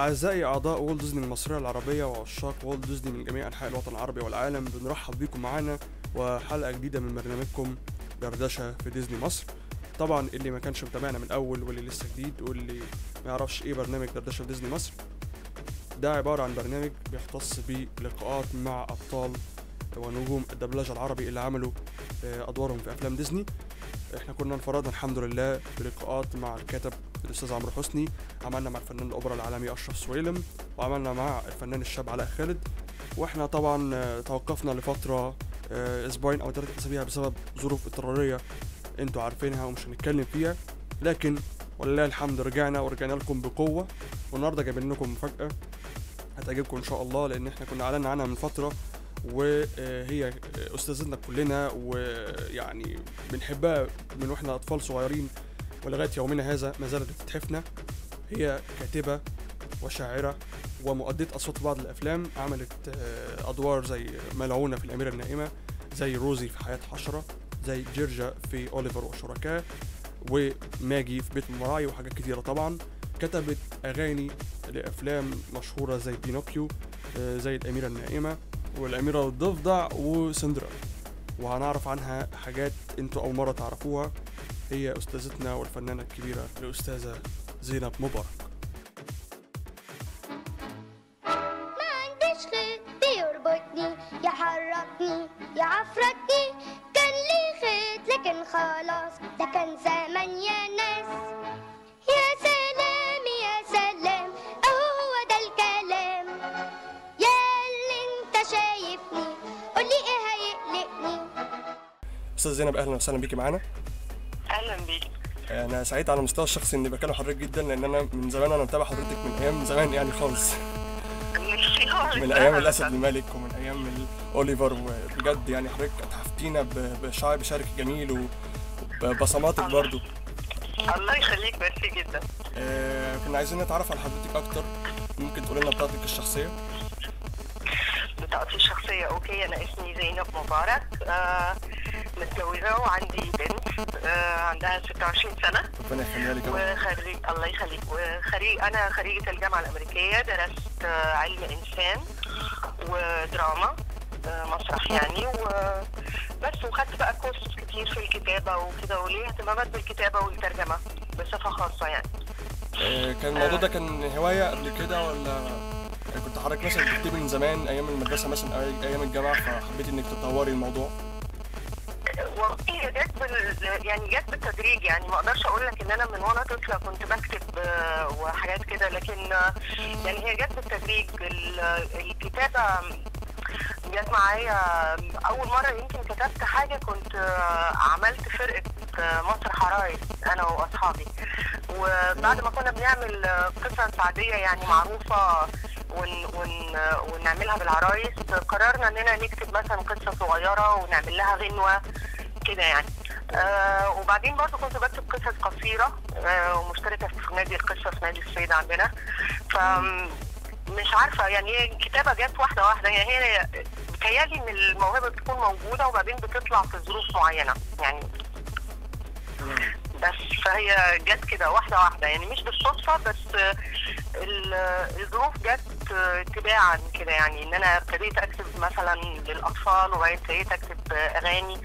أعزائي أعضاء والت ديزني المصرية العربية وعشاق والت ديزني من جميع أنحاء الوطن العربي والعالم، بنرحب بيكم معانا وحلقة جديدة من برنامجكم دردشة في ديزني مصر. طبعا اللي ما كانش متابعنا من الأول واللي لسه جديد واللي ما يعرفش إيه برنامج دردشة في ديزني مصر، ده عبارة عن برنامج بيختص بلقاءات مع أبطال ونجوم الدبلجة العربي اللي عملوا أدوارهم في أفلام ديزني. احنا كنا انفردنا الحمد لله بلقاءات مع الكاتب الاستاذ عمرو حسني، عملنا مع الفنان الاوبرا العالمي اشرف سويلم، وعملنا مع الفنان الشاب علاء خالد. واحنا طبعا توقفنا لفتره اسبوعين او 3 اسابيع بسبب ظروف اضطراريه انتوا عارفينها ومش هنتكلم فيها، لكن ولله الحمد ورجعنا لكم بقوه. والنهارده جايبين لكم مفاجاه هتعجبكم ان شاء الله، لان احنا كنا اعلنا عنها من فتره وهي استاذتنا كلنا، ويعني بنحبها من واحنا اطفال صغيرين ولغايه يومنا هذا ما زالت بتتحفنا. هي كاتبه وشاعره ومؤدية اصوات في بعض الافلام، عملت ادوار زي ملعونه في الاميره النائمه، زي روزي في حياه حشره، زي جيرجا في اوليفر وشركاه، وماجي في بيت المراعي، وحاجات كتيره. طبعا كتبت اغاني لافلام مشهوره زي بينوكيو، زي الاميره النائمه والأميرة والضفدع وسندريلا، وهنعرف عنها حاجات انتوا أول مرة تعرفوها. هي أستاذتنا والفنانة الكبيرة الأستاذة زينب مبارك. ما عنديش خيط بيربطني يحركني يعفرتني، كان لي خيط لكن خلاص ده كان زمان يا ناس. يا سلام يا سلام اهو هو ده الكلام، يا اللي انت شايفني قولي ايه هيقلقني. أستاذ زينب أهلا وسهلا بيكي معانا. اهلا بيك. أنا سعيد على المستوى الشخصي إني بكلم حضرتك جدا، لأن أنا من زمان أنا متابع حضرتك من أيام زمان يعني خالص. من أيام الأسد الملك ومن أيام أوليفر، وبجد يعني حضرتك اتحفتينا بشعرك جميل وبصماتك برضو. الله يخليك، ميرسي جدا. كنا عايزين نتعرف على حضرتك أكتر، ممكن تقول لنا بطاقتك الشخصية؟ بطاقتي الشخصية اوكي، انا اسمي زينب مبارك، متجوزة وعندي بنت عندها 26 سنة. ربنا يخليها لك. وخريج الله يخليك، انا خريجة الجامعة الأمريكية، درست علم إنسان ودراما مسرح يعني، وبس. وخدت بقى كورسات كتير في الكتابة وكده، وليه اهتمامات بالكتابة والترجمة بصفة خاصة يعني. كان الموضوع ده كان هواية قبل كده، ولا كنت حضرتك مثلا بتكتبي من زمان ايام المدرسه مثلا او ايام الجامعه فحبيتي انك تطوري الموضوع؟ والله جت بالتدريج يعني، ما اقدرش اقول لك ان انا من وانا طفله كنت بكتب وحاجات كده، لكن يعني هي جت بالتدريج. الكتابه جت معايا اول مره، يمكن كتبت حاجه، كنت عملت فرقه مسرح عرايس انا واصحابي، وبعد ما كنا بنعمل قصص عاديه يعني معروفه ونعملها بالعرايس، قررنا اننا نكتب مثلا قصه صغيره ونعمل لها غنوه كده يعني. وبعدين برضو كنت بكتب قصص قصيره ومشتركه في نادي القصه في نادي الصيد عندنا. مش عارفه يعني، هي الكتابه جت واحده واحده يعني. هي بتهيألي ان الموهبه بتكون موجوده وبعدين بتطلع في ظروف معينه يعني، بس فهي جت كده واحده واحده يعني، مش بالصدفه، بس الظروف جت تباعا كده يعني. ان انا ابتديت اكتب مثلا للاطفال، وبعدين ابتديت اكتب اغاني،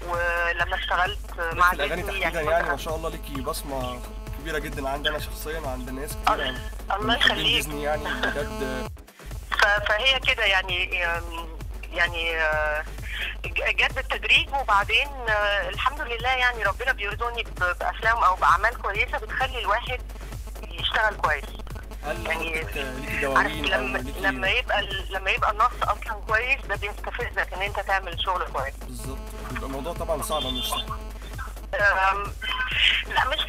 ولما اشتغلت مع الاغاني تحديدا يعني ما شاء الله ليكي بصمه كبيره جدا عندنا شخصيا وعند ناس كتير. الله يخليك ديزني يعني بجد. فهي كده يعني جت بالتدريج، وبعدين الحمد لله يعني ربنا بيرزقني بافلام او باعمال كويسه بتخلي الواحد يشتغل كويس. يعني عارف لما يبقى النص اصلا كويس، ده بيستفزك ان انت تعمل شغل كويس. بالظبط، بيبقى الموضوع طبعا صعب مش سهل. لا مش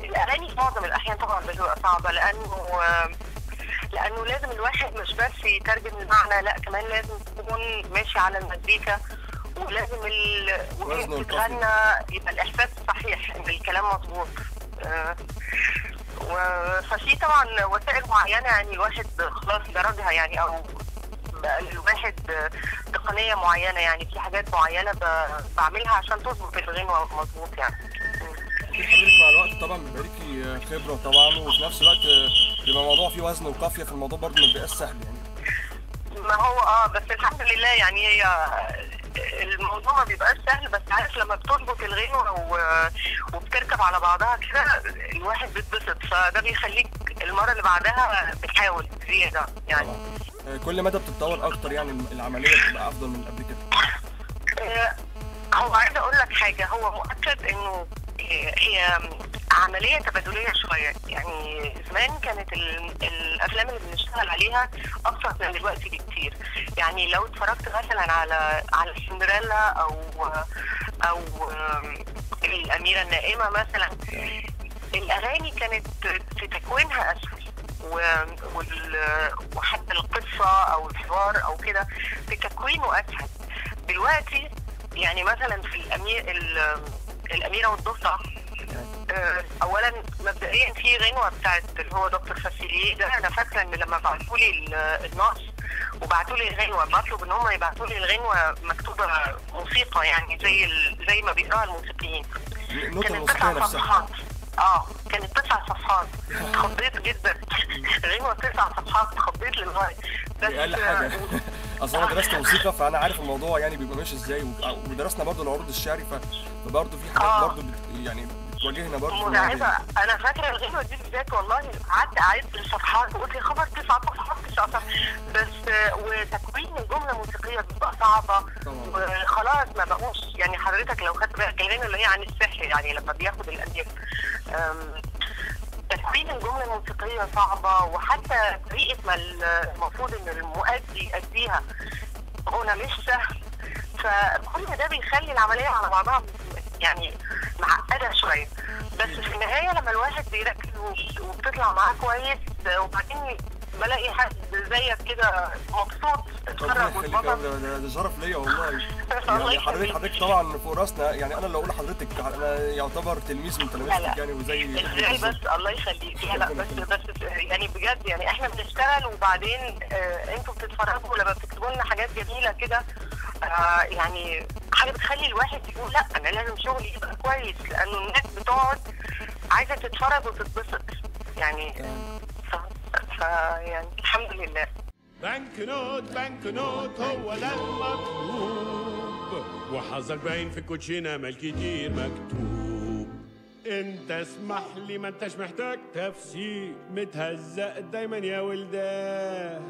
الاغاني في معظم الاحيان طبعا بتبقى صعبه، لانه لازم الواحد مش بس يترجم المعنى، لا كمان لازم تكون ماشي على المزيكا، ولازم وهي بتتغنى يبقى الاحساس صحيح ان الكلام مظبوط. ففي طبعا وسائل معينه يعني الواحد خلاص درجها يعني، او الواحد تقنيه معينه يعني، في حاجات معينه بعملها عشان تظبط الغنوه مظبوط يعني. حضرتك مع الوقت طبعا بيبقى ليكي خبره طبعا، وفي نفس الوقت بيبقى الموضوع فيه وزن وقافيه، في الموضوع برضه ما بيبقاش سهل يعني. ما هو بس الحمد لله يعني هي الموضوع ما بيبقاش سهل، بس عارف لما بتربط الغنوة وبتركب على بعضها كده الواحد بيتبسط، فده بيخليك المرة اللي بعدها بتحاول زيادة يعني. كل مدى بتتطور اكتر يعني العملية بتبقى افضل من قبل كده. هو عايز اقول لك حاجة، هو مؤكد انه هي عملية تبادلية شوية. يعني زمان كانت الافلام اللي بنشتغل عليها ابسط من دلوقتي بكتير. يعني لو اتفرجت مثلا على سندريلا او الاميرة النائمة مثلا، الاغاني كانت في تكوينها اسهل، وحتى القصة او الحوار او كده في تكوينه اسهل. دلوقتي يعني مثلا في الأميرة والضفدع، أولا مبدئيا في غنوة بتاعت اللي هو دكتور فاسيليه ده، أنا فاكرة إن لما بعتولي النص وبعتولي الغنوة بطلب إن هم يبعتولي الغنوة مكتوبة موسيقى يعني زي ما بيقراها الموسيقيين. كانت 9 صفحات. كانت 9 صفحات. اتخضيت جدا. غنوة 9 صفحات، اتخضيت للغاية. بس اقل حاجه. اصل انا درست موسيقى فانا عارف الموضوع يعني بيبقى ماشي ازاي، ودرسنا برضه العروض الشعري، فبرضه في حاجات برضه يعني بتواجهنا برضه مرعبه. انا فاكره الغنوه دي بالذات والله قعدت اعد الصفحات وقلت يا خبر 9 صفحات 9 صفحات بس. وتكوين الجمله الموسيقيه بتبقى صعبه وخلاص ما بقوش يعني. حضرتك لو خدت بالك الغنوه اللي هي عن السحر يعني لما بياخد الامير، تكوين الجمله الموسيقيه صعبه، وحتى طريقه ما المفروض ان المؤدي يأديها هنا مش سهل. فكل ده بيخلي العمليه على بعضها يعني معقده شويه. بس في النهايه لما الواحد بيركز وبتطلع معاه كويس، وبعدين بلاقي حد زيك كده مبسوط اتخرج واتبسط، ده شرف ليا والله. يعني حضرتك طبعا فوق راسنا يعني. انا اللي اقول لحضرتك انا يعتبر تلميذ من تلاميذك يعني، وزي ازاي بس الله يخليك. لا بس يعني بجد يعني احنا بنشتغل وبعدين انتوا بتتفرجوا لما بتكتبوا لنا حاجات جميله كده، يعني حاجه بتخلي الواحد يقول لا انا لازم شغلي يبقى كويس، لانه الناس بتقعد عايزه تتفرج وتتبسط يعني. يعني الحمد لله. بنك نوت هو ده المطلوب، وحظك باين في الكوتشينه مال كتير مكتوب. انت اسمح لي ما انتش محتاج تفسير، متهزق دايما يا ولده،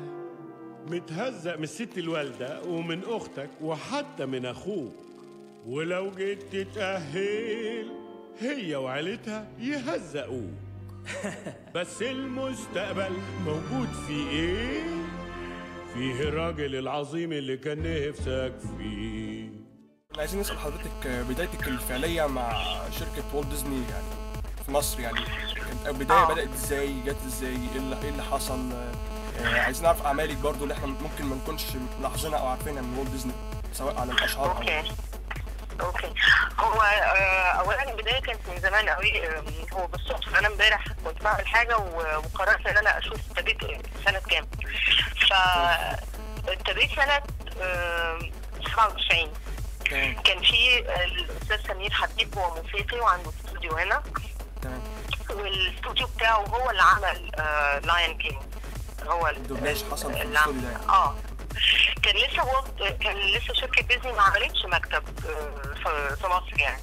متهزق من الست الوالده ومن اختك وحتى من اخوك، ولو جيت تتأهل هي وعيلتها يهزقوك. بس المستقبل موجود فيه ايه؟ فيه الراجل العظيم اللي كان نفسك فيه. عايزين نسأل حضرتك بدايتك الفعلية مع شركة والت ديزني يعني في مصر، يعني كانت بداية بدأت ازاي؟ جت ازاي؟ ايه اللي حصل؟ عايزين نعرف اعمالك برضو اللي احنا ممكن ما نكونش ملاحظينها او عارفينها من والت ديزني، سواء على الاشهار اوكي. هو اولا البدايه كانت من زمان قوي. هو بالصدفه انا امبارح كنت بعمل حاجه وقررت ان انا اشوف ابتديت سنه كام. فابتديت سنه 97. كان في الاستاذ سمير حبيب، هو موسيقي وعنده استوديو هنا، والاستوديو بتاعه هو اللي عمل لاين كينج. هو الدوبلاج حصل في الاستوديو ده. كان لسه شركة ديزني ما عملتش مكتب في مصر يعني.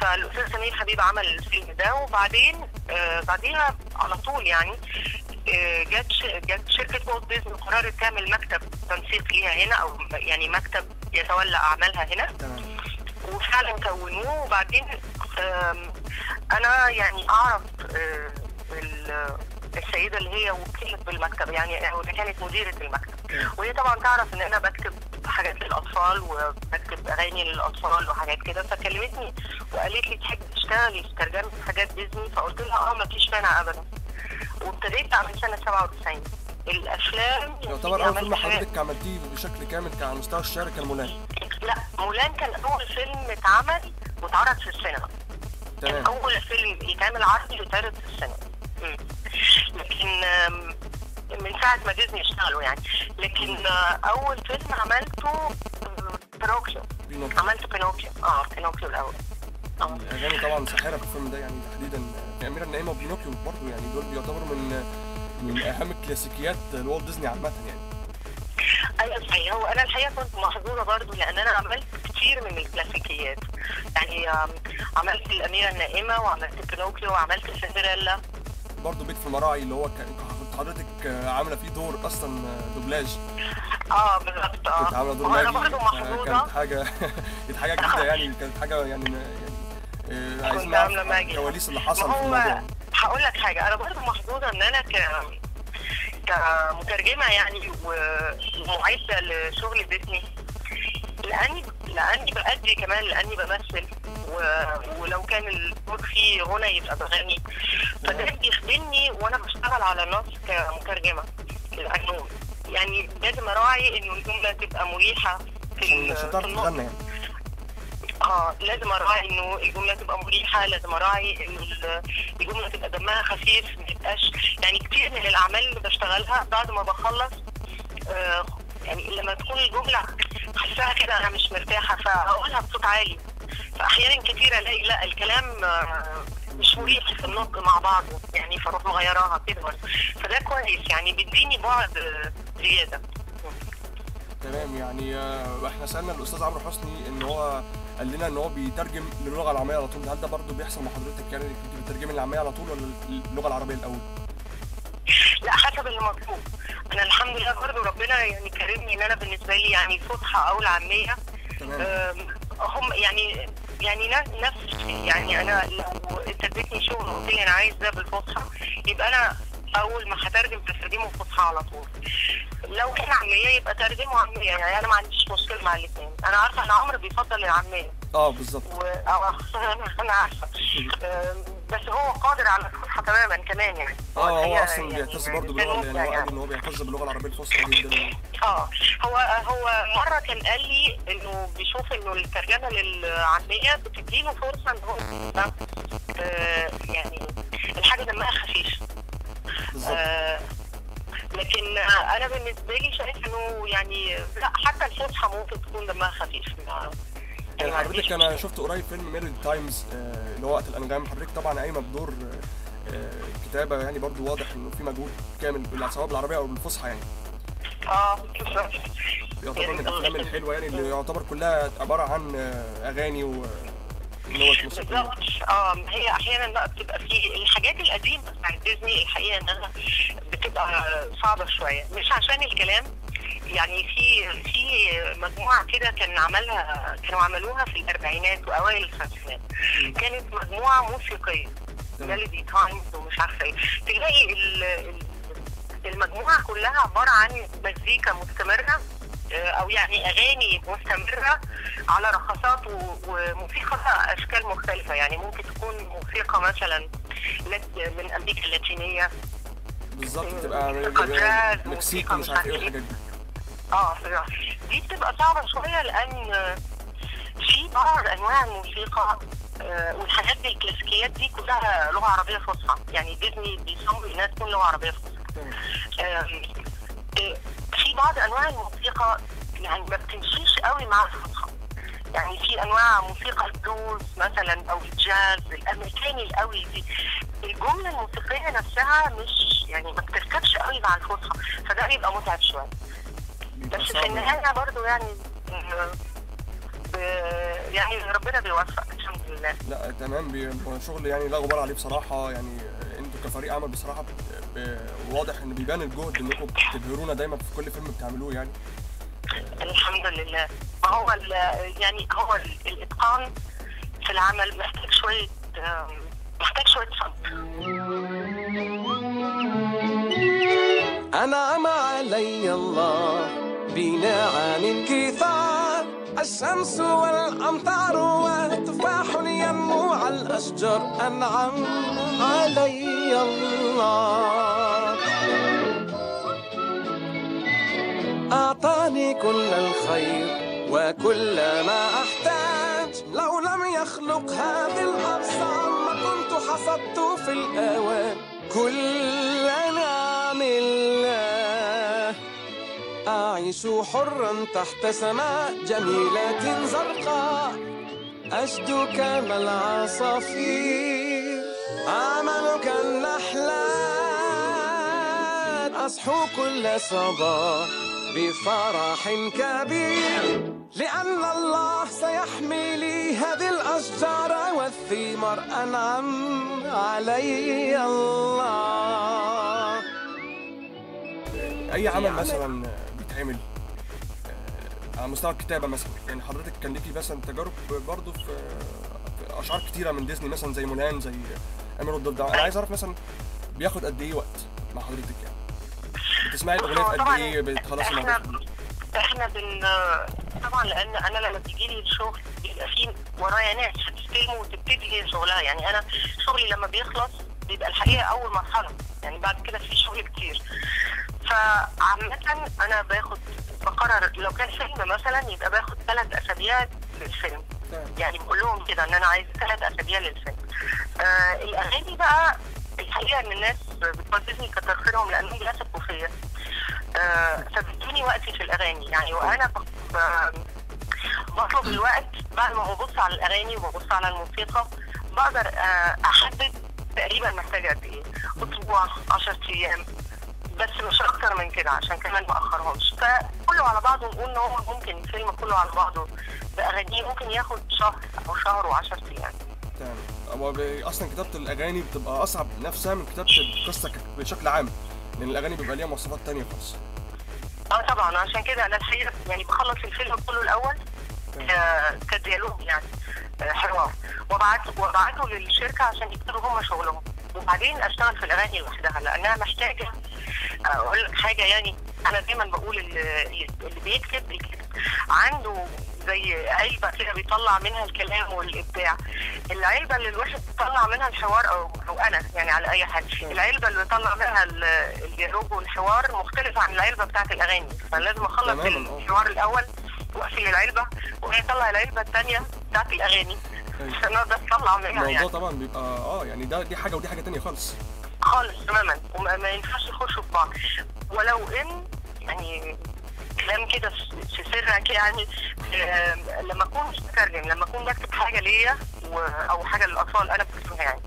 فالأستاذ سمير حبيب عمل الفيلم ده، وبعدين بعديها على طول يعني جت شركة والت ديزني قررت تعمل مكتب تنسيق ليها هنا، أو يعني مكتب يتولى أعمالها هنا. وفعلا كونوه. وبعدين أنا يعني أعرف السيدة اللي هي وكيلة بالمكتب يعني، أو اللي كانت مديرة المكتب، وهي طبعا تعرف ان انا بكتب حاجات للاطفال وبكتب اغاني للاطفال وحاجات كده. فكلمتني وقالت لي تحب تشتغلي في ترجمة حاجات ديزني؟ فقلت لها ما فيش مانع ابدا. وابتديت اعمل سنة 97 الافلام. يعتبر اول فيلم حضرتك عملتيه بشكل كامل على مستوى الشارع كان مولان. لا، مولان كان اول فيلم اتعمل واتعرض في السينما. كان اول فيلم يتعمل عربي ويتعرض في السينما. لكن من ساعة ما ديزني اشتغلوا يعني. لكن أول فيلم عملته بينوكيو. عملت بينوكيو. بينوكيو الأول. الأغاني طبعا ساحرة في الفيلم ده يعني، تحديدا الأميرة النائمة وبينوكيو برضه يعني، دول بيعتبروا من من اهم الكلاسيكيات لوالت ديزني عامه يعني. ايوه صحيح. هو انا الحقيقه كنت محظوظه برضو لان انا عملت كتير من الكلاسيكيات، يعني عملت الاميره النائمه وعملت بينوكيو وعملت سندريلا. برضو بيت في المراعي اللي هو كنت حضرتك عامله فيه دور اصلا دوبلاج. بالظبط. كنت عامله دور انا برضو محظوظه. كانت حاجه كانت حاجه جديده يعني، كانت حاجه يعني كنت عامله ماجي الكواليس اللي حصل في الموضوع. هقول لك حاجه، انا برضو محظوظه ان انا كمترجمه يعني ومعده لشغل ديزني، لاني بأدي كمان، لاني بمثل، ولو كان الدور فيه غنى يبقى بغني، فده بيخدمني وانا بشتغل على النص كمترجمه، لانه يعني لازم اراعي انه الجمله تبقى مريحه في النص. لازم اراعي انه الجمله تبقى مريحه، لازم اراعي انه الجمله تبقى دمها خفيف، ما تبقاش يعني كتير من الاعمال اللي بشتغلها بعد ما بخلص يعني لما تكون الجمله حاساها كده انا مش مرتاحه فاقولها بصوت عالي، فاحيانا كتير الاقي لا الكلام مش مريح في النطق مع بعضه يعني، فاروح مغيراها كده، فده كويس يعني بيديني بعد زياده. تمام. يعني احنا سالنا الاستاذ عمرو حسني ان هو قال لنا ان هو بيترجم للغه العاميه على طول، هل ده برضه بيحصل مع حضرتك؟ يعني كنت بتترجمي العاميه على طول ولا اللغه العربيه الاول؟ لا، حسب اللي مطلوب. انا الحمد لله برضه ربنا يعني كرمني ان انا بالنسبه لي يعني الفصحى او العاميه هم يعني نفس يعني انا لو انت اديتني شغل وقلت لي انا عايز ده بالفصحى يبقى انا اول ما هترجم ترجمه فصحى على طول. لو كان عاميه يبقى ترجمه عاميه، يعني انا ما عنديش مشكله مع الاثنين. انا عارفه ان عمرو بيفضل العاميه. بالظبط. انا عارفه بس هو قادر على الفصحى تماما كمان يعني. هو اصلا بيعتز برضه باللغه، يعني هو قال ان هو بيعتز باللغه العربيه الفصحى جدا. هو مره كان قال لي انه بيشوف انه الترجمه للعاميه بتديله فرصه ان هو يعني الحاجه دمها خفيف. لكن انا بالنسبه لي شايف انه يعني لا، حتى الفصحى ممكن تكون دمها خفيف. يعني حضرتك انا شفت قريب فيلم ميلودي تايمز اللي هو وقت الانغام، حضرتك طبعا قايمه بدور كتابه، يعني برضو واضح انه في مجهود كامل سواء بالعربيه او بالفصحى يعني. يعتبر من الافلام الحلوه يعني اللي يعتبر كلها عباره عن اغاني ولغه موسيقيه. بالظبط. هي احيانا بقى بتبقى في الحاجات القديمه بتاعت ديزني الحقيقه انها بتبقى صعبه شويه، مش عشان الكلام يعني. في مجموعه كده كانوا عملوها في الاربعينات واوائل الخمسينات، كانت مجموعه موسيقيه ميلودي تايمز ومش عارفه ايه، تلاقي المجموعه كلها عباره عن مزيكا مستمره او يعني اغاني مستمره على رقصات وموسيقى اشكال مختلفه، يعني ممكن تكون موسيقى مثلا من امريكا اللاتينيه بالظبط، بتبقى مكسيك ومش عارف ايه والحاجات دي. دي بتبقى صعبه شويه لان في بعض انواع الموسيقى والحاجات دي الكلاسيكيات دي كلها لغه عربيه فصحى، يعني ديزني بيصمم انها تكون لغه عربيه فصحى. في بعض انواع الموسيقى يعني ما بتمشيش قوي مع الفصحى، يعني في انواع موسيقى البلوز مثلا او الجاز الامريكاني القوي دي، الجمله الموسيقيه نفسها مش يعني ما بتركبش قوي مع الفصحى، فده بيبقى متعب شويه. بس في النهايه برضو يعني يعني ربنا بيوفق الحمد لله. لا تمام، شغل يعني لا غبار عليه بصراحه. يعني انتوا كفريق عمل بصراحه واضح ان بيبان الجهد انكم بتبهرونا دايما في كل فيلم بتعملوه يعني. الحمد لله. ما هو يعني هو الاتقان في العمل محتاج شويه صبر. أنعم علي الله بنعم كثار، الشمس والأمطار والتفاح ينمو على الأشجار. أنعم علي الله، أعطاني كل الخير وكل ما أحتاج. لو لم يخلق هذه الأغصان ما كنت حصدت في الأوان كل نعم الله. أعيش حرا تحت سماء جميلة زرقاء، أشدو كما العصافير، أعمل كالأحلام. أصحو كل صباح بفرح كبير، لأن الله سيحمي لي هذه الأشجار والثمار، أنعم علي الله. اي عمل مثلا بيتعمل على مستوى الكتابه مثلا، يعني حضرتك كان ليكي مثلا تجارب برضه في اشعار كتيره من ديزني مثلا زي مولان، زي امير والضفدع. انا عايز اعرف مثلا بياخد قد ايه وقت مع حضرتك؟ يعني بتسمعي الاغنيه في قد ايه بتخلصي الموضوع؟ احنا طبعا لان انا لما بيجي لي الشغل بيبقى فيه ورايا ناس هتستلم وتبتدي هي شغلها. يعني انا شغلي لما بيخلص بيبقى الحقيقه اول مرحله، يعني بعد كده في شغل كتير. فعامة انا بقرر لو كان فيلم مثلا يبقى باخد 3 أسابيع للفيلم، يعني بقول لهم كده ان انا عايز 3 أسابيع للفيلم. الاغاني بقى الحقيقه ان الناس بتوجهني كتر خيرهم لانهم بيثقوا فيا، فبيدوني وقتي في الاغاني. يعني وانا بطلب الوقت بعد ما ببص على الاغاني وببص على الموسيقى بقدر احدد تقريبا محتاجه قد ايه، اسبوع 10 ايام، بس مش اكتر من كده عشان كمان ما اخرهمش. فكله على بعضه نقول ان هو ممكن الفيلم كله على بعضه باغانيه ممكن ياخد شهر او شهر و10 ايام. تمام. هو اصلا كتابه الاغاني بتبقى اصعب نفسها من كتابه القصه بشكل عام، لان الاغاني بيبقى ليها مواصفات تانية خالص. طبعا عشان كده انا الحقيقه يعني بخلص الفيلم كله الاول كديالوج، يعني حوار، وابعته للشركه عشان يكتبوا هم شغلهم، وبعدين اشتغل في الاغاني لوحدها لانها محتاجه. اقول لك حاجه، يعني انا دايما بقول اللي بيكتب عنده زي علبه كده بيطلع منها الكلام والابداع. العلبه اللي الواحد بيطلع منها الحوار او انا يعني على اي حاجه، العلبه اللي بيطلع منها الديالوج والحوار مختلفه عن العلبه بتاعت الاغاني، فلازم اخلص الحوار الاول واقفل العلبه وهي تطلع العلبه الثانيه بتاعت الاغاني عشان اقدر اطلع منها. الموضوع يعني طبعا بيبقى يعني دي حاجه ودي حاجه ثانيه خالص تماما، وما ينفعش يخشوا في بعض. ولو ان يعني كلام كده في سرك، يعني لما اكون مترجم، لما اكون بكتب حاجه ليا او حاجه للاطفال انا بكتبها يعني،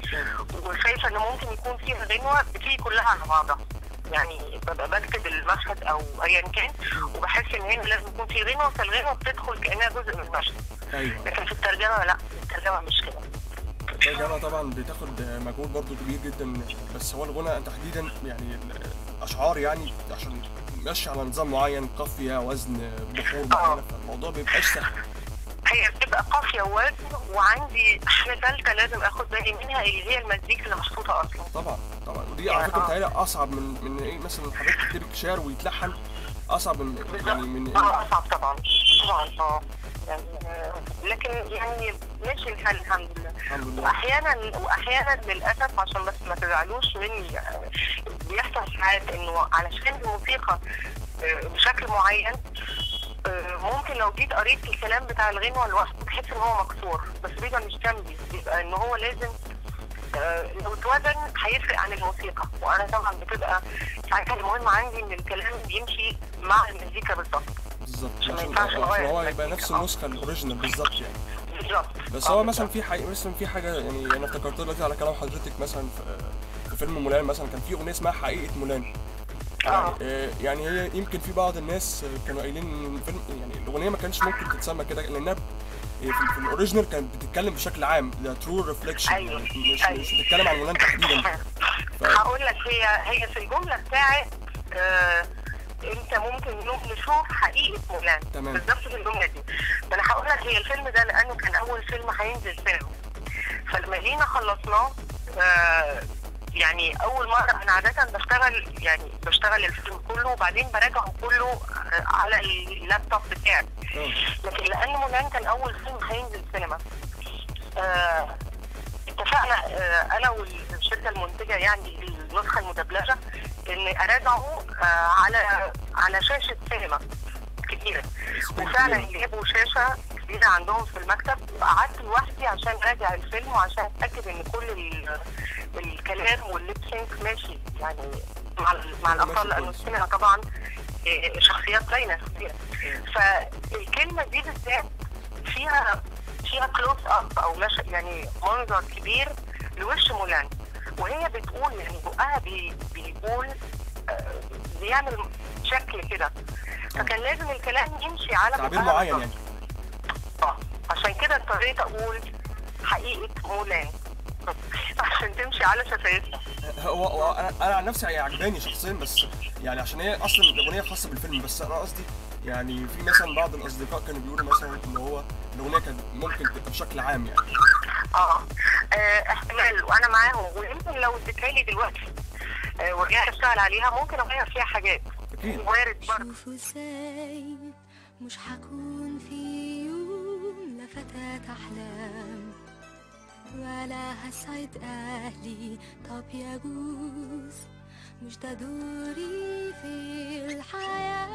وشايفه ان ممكن يكون فيها غنوه بتيجي كلها على بعضها، يعني ببقى بكتب المشهد او ايا كان وبحس ان هنا لازم يكون في غنوه، فالغنوه بتدخل كانها جزء من المشهد. ايوه. لكن في الترجمه لا، الترجمه مش كده. الترجمه طبعا بتاخد مجهود برضو كبير جدا، بس هو الغنى تحديدا يعني الاشعار يعني عشان ماشي على نظام معين، قافيه وزن بحور معينه، فالموضوع بيبقاش سهل. هي بتبقى قافيه ووزن، وعندي حاجه ثالثه لازم اخد بالي منها اللي هي المزيكا اللي محطوطه اصلا. طبعا ودي على فكره بتهيألي اصعب من ايه مثلا حضرتك تكتبي شعر ويتلحن، اصعب من اصعب طبعا يعني، لكن يعني ماشي الحال الحمد لله. واحيانا للاسف عشان بس ما تزعلوش مني، بيحصل ساعات انه علشان الموسيقى بشكل معين ممكن لو جيت قريت الكلام بتاع الغنوه لوحده تحس ان هو مكسور، بس بيبقى مش جنبي، بيبقى ان هو لازم لو اتوزن هيفرق عن الموسيقى. وانا طبعا بتبقى ساعتها المهم عندي ان الكلام بيمشي مع المزيكا بالظبط عشان هو يبقى نفس النسخه الاوريجينال بالظبط يعني. بالظبط. بس هو مثلا في حاجه يعني انا افتكرت دلوقتي على كلام حضرتك، مثلا في فيلم مولان مثلا كان في اغنيه اسمها حقيقه مولان. يعني هي يمكن في بعض الناس كانوا قايلين ان الفيلم يعني الاغنيه ما كانش ممكن تتسمى كده، لانها في الاوريجينال كانت بتتكلم بشكل عام، ده ترو ريفليكشن. أيوة. مش بتتكلم عن مولان تحديدا. هقول لك هي في الجمله بتاعت انت ممكن يوم نشوف حقيقه مولان بالظبط في الجمله دي. انا هقول لك هي الفيلم ده لانه كان اول فيلم هينزل سينما، فلما جينا خلصناه يعني اول مره انا عاده بشتغل الفيلم كله وبعدين براجعه كله على اللابتوب بتاعي، لكن لان مولان كان اول فيلم هينزل سينما اتفقنا انا والشركه المنتجه يعني النسخه المدبلجه ان اراجعه على شاشه سينما كبيره، وفعلا جابوا شاشه كبيره عندهم في المكتب، وقعدت لوحدي عشان اراجع الفيلم وعشان اتاكد ان كل الكلام والليب سينك ماشي يعني مع الاطفال، لانه السينما طبعا شخصيات باينه كتير. فالكلمه دي بالذات فيها كلوز اب او يعني منظر كبير لوش مولان، وهي بتقول يعني بقها بيقول بيعمل شكل كده، فكان لازم الكلام يمشي على تعبير معين يعني. عشان كده اضطريت اقول حقيقة مولان عشان تمشي على شفايفها. هو انا عن نفسي هي عجباني شخصيا، بس يعني عشان هي اصلا الاغنيه خاصه بالفيلم، بس انا قصدي يعني في مثلا بعض الاصدقاء كانوا بيقولوا مثلا ان هو الاغنيه كانت ممكن تبقى بشكل عام يعني. احتمال، وانا معاهم، ويمكن لو اديتها لي دلوقتي ورجعت اشتغل عليها ممكن اغير فيها حاجات. اكيد وارد برضه. شوفوا زين مش حكون في يوم لفتاة احلام، ولا هسعد اهلي، طب يجوز مش ده دوري في الحياة.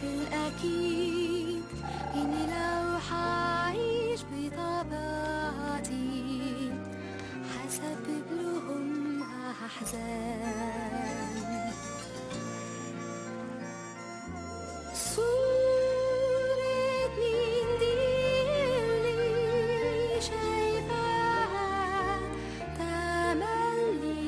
الأكيد إني لو حعيش بطبيعتي هسبب لهم أحزان. صورة مين دي اللي شايفاها تملي،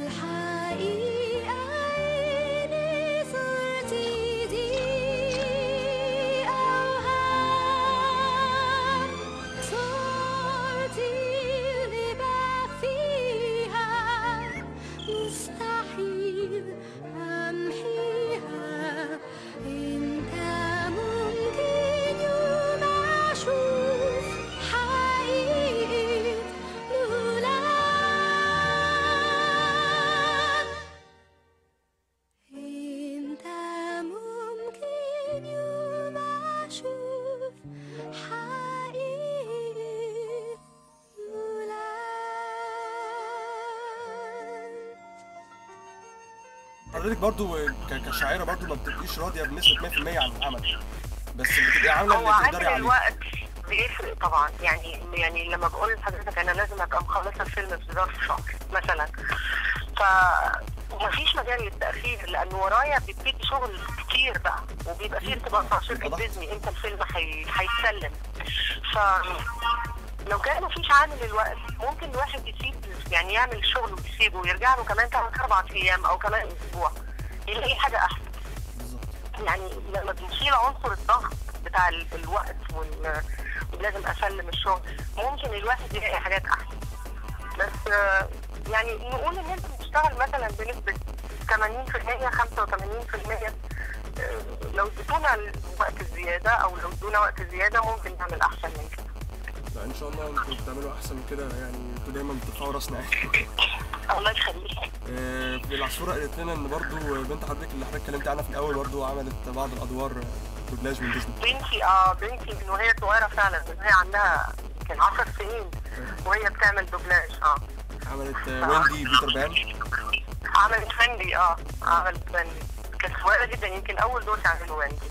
الحقيقة عيني صورتي دي أوهام. صورتي اللي بخفيها مستحيل أمحيها. انت ممكن يوم اشوف حقيقة مولان. انت ممكن يوم اشوف حقيقة مولان. حضرتك برضو كشاعره برضو ما بتبقيش راضيه بنسبه 100% عن العمل، بس بتبقي عامله هو اللي تقدري عامل عليه. الوقت بيفرق طبعا، يعني لما بقول لحضرتك انا لازم ابقى مخلصه الفيلم في ظرف شهر مثلا، ومفيش مجال للتاخير لان ورايا بيبتدي شغل كتير بقى، وبيبقى فيه ارتباط مع شركه ديزني امتى الفيلم هيتسلم. لو كان مفيش عامل الوقت ممكن الواحد يسيب، يعني يعمل الشغل ويسيبه ويرجع له كمان 3-4 ايام او كمان اسبوع يلاقي حاجه احسن. يعني لما بنشيل عنصر الضغط بتاع الوقت ولازم اسلم الشغل ممكن الواحد يلاقي حاجات احسن. بس يعني نقول ان انت بتشتغل مثلا بنسبه 80% 85%، لو اديتونا الوقت الزياده او لو ادونا وقت زياده ممكن نعمل احسن من كده. لا ان شاء الله انتوا بتعملوا احسن من كده، يعني انتوا دايما بترفعوا راسنا يعني. الله يخليك. العصفوره قالت لنا ان برضو بنت حضرتك اللي حضرتك اتكلمت عنها في الاول برضو عملت بعض الادوار دوبلاج من ديزني. بنتي من وهي صغيره فعلا، من وهي عندها كان 10 سنين وهي بتعمل دوبلاج. عملت ويندي بيتر بان. عملت ويندي. عملت ويندي، كانت صغيره جدا، يمكن اول دور تعمله ويندي.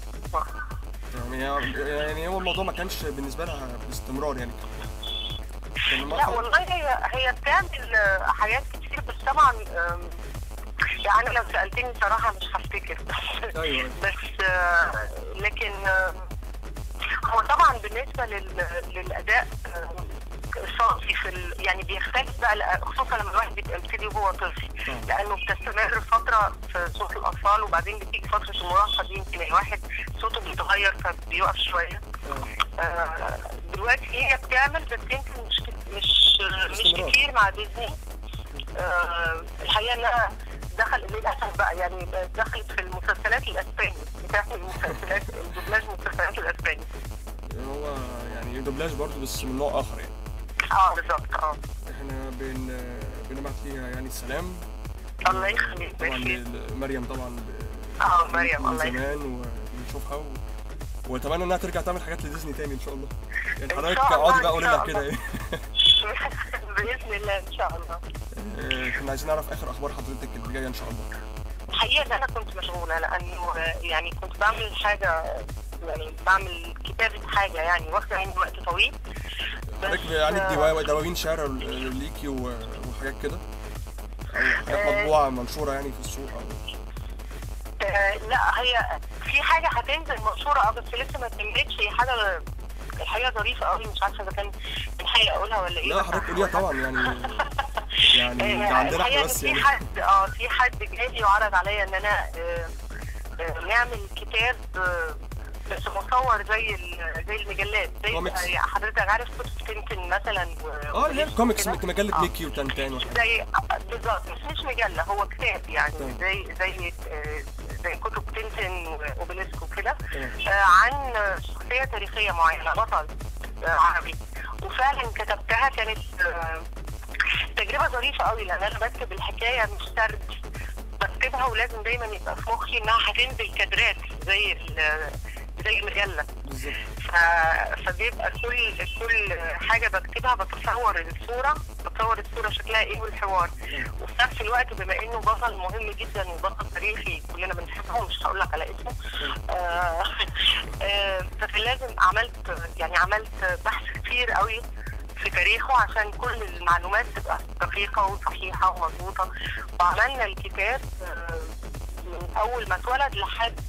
يعني هو الموضوع ما كانش بالنسبه لها باستمرار يعني. لا والله هي بتعمل حاجات كتير، بس طبعا يعني لو سألتني صراحة مش هفتكر. أيوة. بس لكن هو طبعا بالنسبة للأداء الصوتي يعني بيختلف بقى، خصوصا لما الواحد بيبتدي وهو طفل، لأنه بتستمر فترة في صوت الأطفال وبعدين بتيجي فترة المراهقة دي يمكن الواحد صوته بيتغير فبيوقف شوية. دلوقتي هي بتعمل بس يمكن مش كتير مع ديزني. الحقيقة انها للأسف بقى يعني دخلت في المسلسلات الأسباني، بتعمل مسلسلات الدوبلاج المسلسلات الأسباني. هو يعني دوبلاج برضه بس من نوع آخر يعني. بالظبط. احنا بنبعت ليها يعني السلام. الله يخليك. طبعا مريم طبعا. مريم الله يخليك. زمان وبنشوفها واتمنى انها ترجع تعمل حاجات لديزني تاني ان شاء الله. يعني حضرتك اقعدي بقى قولي لها كده ايه. باذن الله ان شاء الله. احنا عايزين نعرف اخر اخبار حضرتك اللي جايه ان شاء الله. الحقيقه ان انا كنت مشغوله لانه يعني كنت بعمل حاجه، يعني بعمل كتابه حاجه يعني واخده عندي وقت طويل. حضرتك عندك دواوين شعر ليكي وحاجات كده؟ او حاجات مطبوعه منشوره يعني في السوق او لا هي في حاجه هتنزل منشوره بس لسه ما تمتش. هي حاجه الحقيقه ظريفه قوي، مش عارفه اذا كان الحقيقه اقولها ولا ايه. لا حضرتك قوليها طبعا يعني. يعني ده عندنا احنا بس يعني. في حد جالي وعرض عليا ان انا نعمل كتاب بس مصور زي المجلات، زي حضرتك عارف كتب تنتن مثلا اللي هي الكوميكس، مجله ميكي وتنتان زي بالظبط، مش مجله، هو كتاب يعني زي كتب تنتن وبلسكو كده عن شخصيه تاريخيه معينه، بطل عربي. وفعلا كتبتها، كانت تجربه ظريفه قوي، لان انا بكتب الحكايه مش سرد، بكتبها ولازم دايما يبقى في مخي انها هتنزل كادرات زي المجله بالظبط. فبيبقى كل حاجه بكتبها بتصور الصوره شكلها ايه والحوار، وفي نفس الوقت بما انه بطل مهم جدا وبطل تاريخي كلنا بنحبه، مش هقول لك على اسمه، فلازم عملت بحث كتير قوي في تاريخه عشان كل المعلومات تبقى دقيقه وصحيحه ومضبوطه. وعملنا الكتاب من اول ما اتولد لحد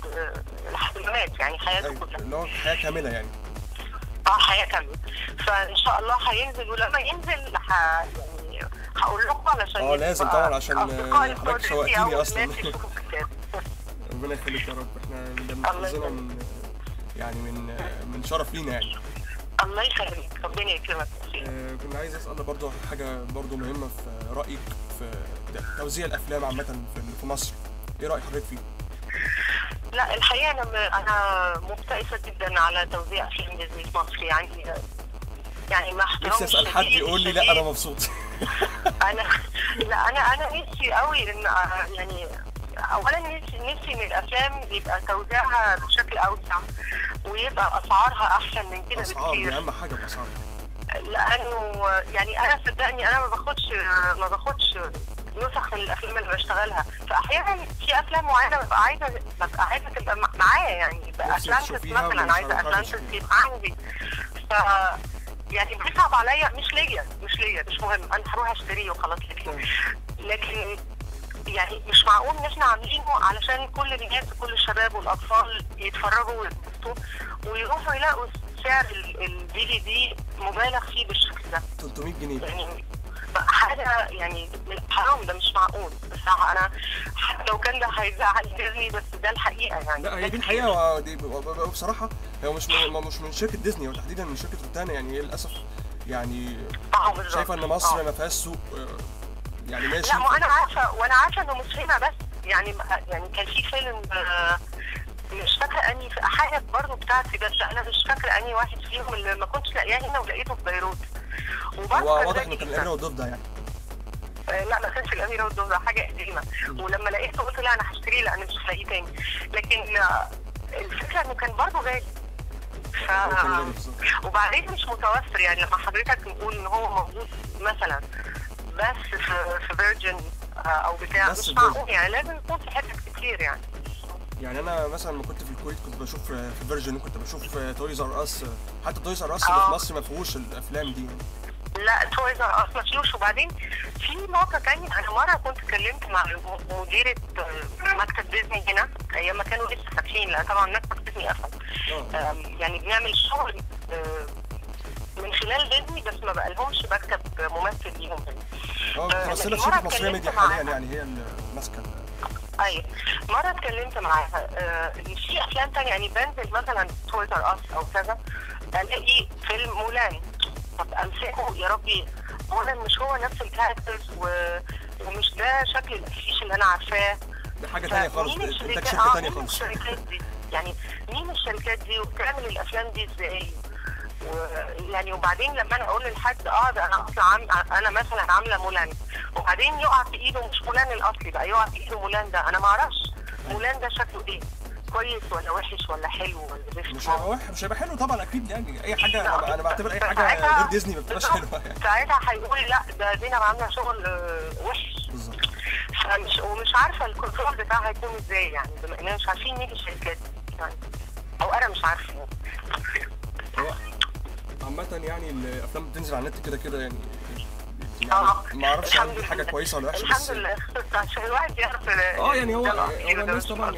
ما مات، يعني حياته كلها، اللي هو حياه كامله يعني. حياه كامله. فان شاء الله هينزل، ولما ينزل يعني هقول لكم علشان لازم طبعا، عشان حضرتك شوقتيني اصلا. ربنا يخليك يا رب، احنا ده من يعني من شرف لينا يعني. الله يخليك، ربنا يكرمك. كنت عايز اسال برضو حاجه برضو مهمه في رايك في توزيع الافلام عامه في مصر، ايه راي حضرتك فيه؟ لا الحقيقه انا مبتئسه جدا على توزيع افلام ديزني في مصر، يعني مع احترامي نفسي اسال حد يقول لي لا انا مبسوط. انا نفسي قوي ان يعني اولا نفسي من الافلام يبقى توزيعها بشكل اوسع، ويبقى اسعارها احسن من كده بكتير. اهم حاجه الاسعار، لانه يعني انا صدقني انا ما باخدش نسخ من الافلام اللي بشتغلها، فاحيانا في افلام معينه ببقى عايزه تبقى معايا، يعني يبقى اتلانتس مثلا، عايزه اتلانتس يبقى عندي، يعني بيصعب عليا، مش ليا مش مهم، انا هروح اشتريه وخلاص. لكن يعني مش معقول ان احنا عاملينه علشان كل الناس، كل الشباب والاطفال يتفرجوا ويتبسطوا ويروحوا يلاقوا سعر الDVD مبالغ فيه بالشكل ده 300 جنيه يعني حاجه يعني حرام، ده مش معقول. بس انا حتى لو كان ده هيزعل ديزني، بس ده الحقيقه يعني. لا هي دي الحقيقه، دي بصراحه هو مش من شركه ديزني، وتحديدا من شركه روتانا، يعني هي للاسف يعني شايفه ان مصر ما فيهاش سوق يعني ماشي. لا ما انا عارفه انه مش هنا بس، يعني كان في فيلم مش فاكره اني في حاجه برضه بتاعتي، بس انا مش فاكره اني واحد فيهم اللي ما كنتش لاقياه هنا ولقيته في بيروت. هو واضح انه كان الاميره والضفدع يعني. لا ما كانش الاميره والضفدع، حاجه قديمه. ولما لقيته قلت لا انا هشتريه لان مش هلاقيه تاني. لكن الفكره انه كان برضه غالي. وبعدين مش متوفر، يعني لما حضرتك نقول ان هو موجود مثلا بس في فيرجن او بتاع، مش معقول يعني، لازم يكون في حتت كتير يعني انا مثلا لما كنت في الكويت كنت بشوف في فيرجن، كنت بشوف تويز ار اس، حتى تويز ار اس اللي في مصر ما فيهوش الافلام دي يعني. لا تويز ار اس ما فيهوش. وبعدين في نقطه ثانيه، انا مره كنت اتكلمت مع مديره مكتب ديزني هنا ايام ما كانوا لسه فاتحين، لان طبعا مكتب ديزني قفل. يعني بنعمل شغل من خلال ديزني، بس ما بقالهمش مكتب ممثل ليهم هنا. ممثله شركه مصريه ميديا حاليا، يعني هي اللي ماسكه. ايوه مره اتكلمت معاها ان في افلام ثانيه، يعني بنزل مثلا تويز ار اس او كذا، الاقي فيلم مولان، طب امسكه يا ربي، مولان مش هو نفس الكاركترز ومش ده شكل الافيش اللي انا عارفاه، ده حاجه ثانيه خالص، ده شركه ثانيه خالص. الشركات دي يعني مين الشركات دي وبتعمل الافلام دي ازاي؟ يعني وبعدين لما انا اقول لحد ده انا اصلا انا مثلا عامله مولان، وبعدين يقع في ايده مش مولان الاصلي بقى، يقع في ايده مولان ده، انا ما اعرفش مولان ده شكله ايه، كويس ولا وحش ولا حلو ولا زفت. مش هيبقى حلو طبعا اكيد، يعني اي حاجه انا بعتبر اي حاجه غير ديزني ما بتبقاش حلوه يعني. ساعتها هيقول لا ده زينب عامله شغل وحش بالظبط. ومش عارفه الكنترول بتاعها هيكون ازاي، يعني بما اننا مش عارفين مين الشركات يعني، او انا مش عارفه عامة يعني الافلام بتنزل على النت كده يعني ما اعرفش هل دي حاجه كويسه ولا وحشه، بس الحمد لله عشان الواحد يعرف يعني هو الناس طبعا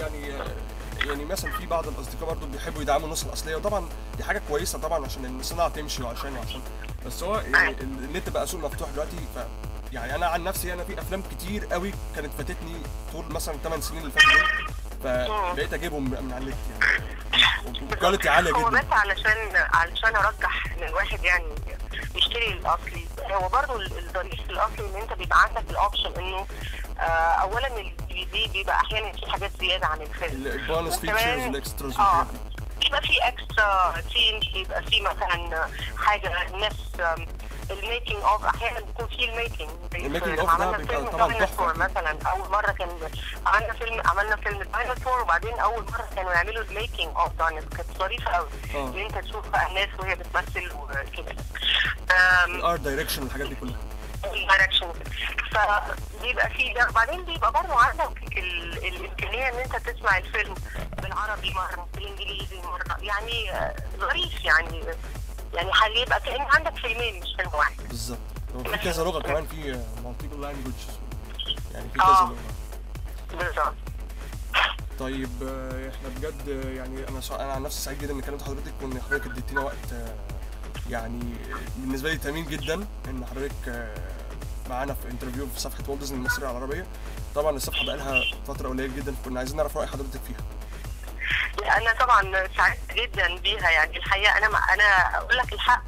يعني مثلا في بعض الاصدقاء برضو بيحبوا يدعموا النسخه الاصليه، وطبعا دي حاجه كويسه طبعا عشان الصناعه تمشي، وعشان بس هو يعني النت بقى سوق مفتوح دلوقتي، ف يعني انا عن نفسي انا في افلام كتير قوي كانت فاتتني طول مثلا 8 سنين اللي فاتوا دول، فبقيت اجيبهم من على النت يعني وكواليتي عاليه هو جدا. بس علشان ارجح ان الواحد يعني يشتري الاصلي. هو برضو الظريف في الاصلي ان انت بيبقى عندك الاوبشن انه اولا الدي دي بيبقى احيانا في حاجات زياده عن الفيلم، البونس فيتشرز والاكستراز بيبقى في اكسترا سينز، بيبقى في مثلا حاجه الناس الميكنج اوف، احيانا بيكون في الميكنج اوف ده بيبقى طبعا تحفه. مثلا اول مره كان عملنا فيلم دايناصور، وبعدين اول مره كانوا يعملوا الميكنج اوف دايناصور، كانت ظريفه قوي ان انت تشوف بقى الناس وهي بتمثل وكده. الارت دايركشن والحاجات دي كلها، الدايركشن، فبيبقى في ده. وبعدين بيبقى برضه عندك الامكانيه ان انت تسمع الفيلم بالعربي مره، بالانجليزي مره، يعني ظريف يعني هيبقى كأن عندك فيلمين مش فيلم واحد. بالظبط. وفي كذا لغه كمان، في مالتيبل لانجويجز، يعني في كذا لغه. بالظبط. طيب احنا بجد يعني انا عن نفسي سعيد جدا ان كلمت حضرتك، وان حضرتك اديتينا وقت يعني بالنسبه لي ثمين جدا ان حضرتك معانا في انترفيو في صفحه والت ديزني المصريه العربيه. طبعا الصفحه بقى لها فتره قليله جدا، كنا عايزين نعرف راي حضرتك فيها. انا طبعا سعدت جدا بيها، يعني الحقيقه انا اقول لك الحق،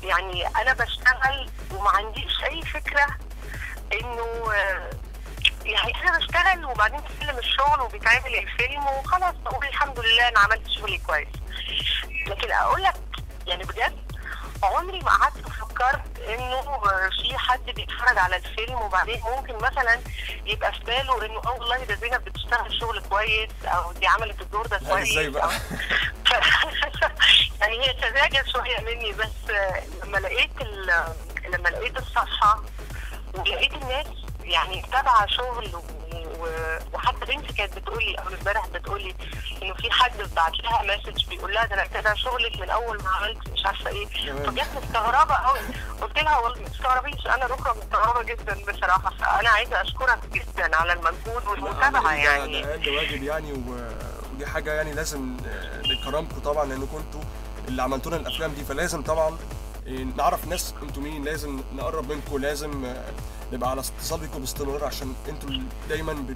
يعني انا بشتغل وما عنديش اي فكره انه يعني انا بشتغل وبعدين بسلم الشغل وبيتعمل الفيلم وخلاص بقول الحمد لله انا عملت شغلي كويس. لكن اقول لك يعني بجد عمري ما قعدت فكرت انه في حد بيتفرج على الفيلم وبعدين ممكن مثلا يبقى في باله انه والله ده زينب بتشتغل شغل كويس، او دي عملت الدور ده كويس. ازاي بقى؟ يعني هي سذاجة شويه مني، بس لما لقيت الصفحه ولقيت الناس يعني متابعه شغل، وحتى بنتي كانت بتقولي اول امبارح بتقولي انه في حد بعت لها مسج بيقول لها ده انا كده شغلك من اول ما عملت مش عارفه ايه، فجت مستغربه قوي. قلت لها والله ما تستغربيش، انا ركبه مستغربه جدا بصراحه. فانا عايزه اشكرك جدا على المجهود والمتابعه يعني. ده اقل واجب يعني، ودي حاجه يعني لازم نكرمكم طبعا لانكم انتوا اللي عملتوا لنا الافلام دي، فلازم طبعا نعرف ناس انتوا مين، لازم نقرب منكم، لازم نبقى على اتصال بيكم باستمرار عشان انتوا دايما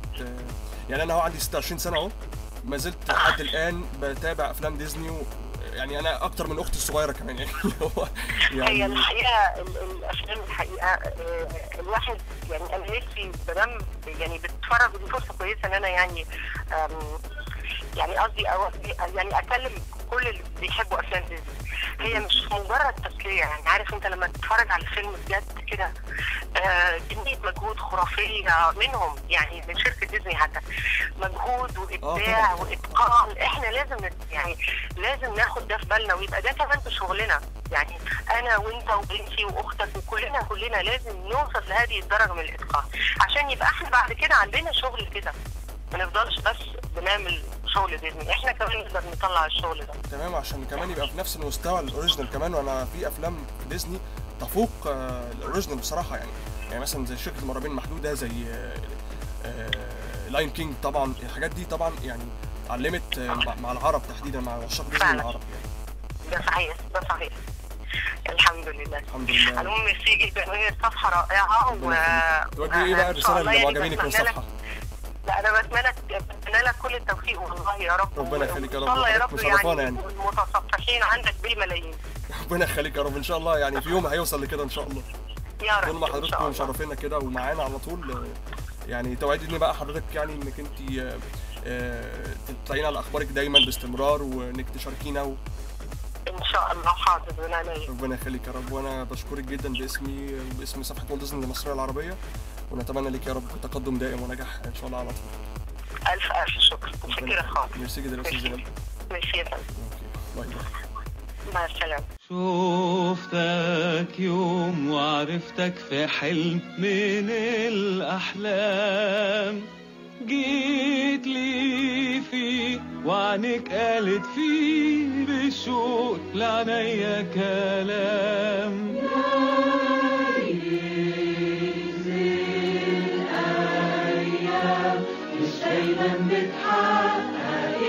يعني انا عندي 26 سنه اهو، ما زلت لحد الان بتابع افلام ديزني، يعني انا اكتر من اختي الصغيره كمان يعني. هي الحقيقه الافلام الحقيقه الواحد يعني انا نفسي بدم يعني بتفرج، ودي فرصه كويسه ان انا يعني قصدي يعني اكلم كل اللي بيحبوا افلام ديزني. هي مش مجرد تسليه، يعني عارف انت لما تتفرج على الفيلم بجد كده كميه مجهود خرافيه منهم، يعني من شركه ديزني حتى، مجهود وابداع واتقان. احنا لازم ناخد ده في بالنا، ويبقى ده كمان في شغلنا. يعني انا وانت وبنتي واختك وكلنا لازم نوصل لهذه الدرجه من الاتقان عشان يبقى احنا بعد كده عندنا شغل كده، ما نفضلش بس بنعمل شغل ديزني، احنا كمان نقدر نطلع الشغل ده. تمام، عشان كمان يبقى في نفس المستوى الاوريجينال كمان. وانا في افلام ديزني تفوق الاوريجينال بصراحه، يعني مثلا زي شركه المرعبين المحدوده، زي لاين كينج. طبعا الحاجات دي طبعا يعني علمت مع العرب تحديدا، مع عشاق ديزني العرب يعني. ده صحيح. الحمد لله. المهم ميرسي جدا، وهي الصفحه رائعه. تودي ايه بقى الرساله اللي معجبينك من الصفحه؟ لا انا بتمنى لك كل التوفيق والله يا رب. ربنا يخليك يا رب. ان شاء الله يا رب يعني المتصفحين عندك بالملايين. ربنا يخليك يا رب، ان شاء الله يعني في يوم هيوصل لكده ان شاء الله. يا رب. طول ما حضرتك مشرفينا كده ومعانا على طول، يعني توعديني بقى حضرتك يعني انك انت تطلعينا على اخبارك دايما باستمرار، وانك تشاركينا ان شاء الله. حاضر ونعم. ربنا يخليك يا رب، وانا بشكرك جدا باسمي وباسم صفحه والت ديزني المصريه العربيه، ونتمنى لك يا رب تقدم دائم ونجاح ان شاء الله على طول. الف شكر. متشكره خالص. ميرسي جدا يا استاذ زينب. ميرسي يا فندم. باي باي. مع السلامه. شوفتك يوم وعرفتك في حلم من الأحلام، جيت لي فيه وعنك قالت فيه بالشوق لعنيا كلام. جايز الأيام مش دايما بتحقق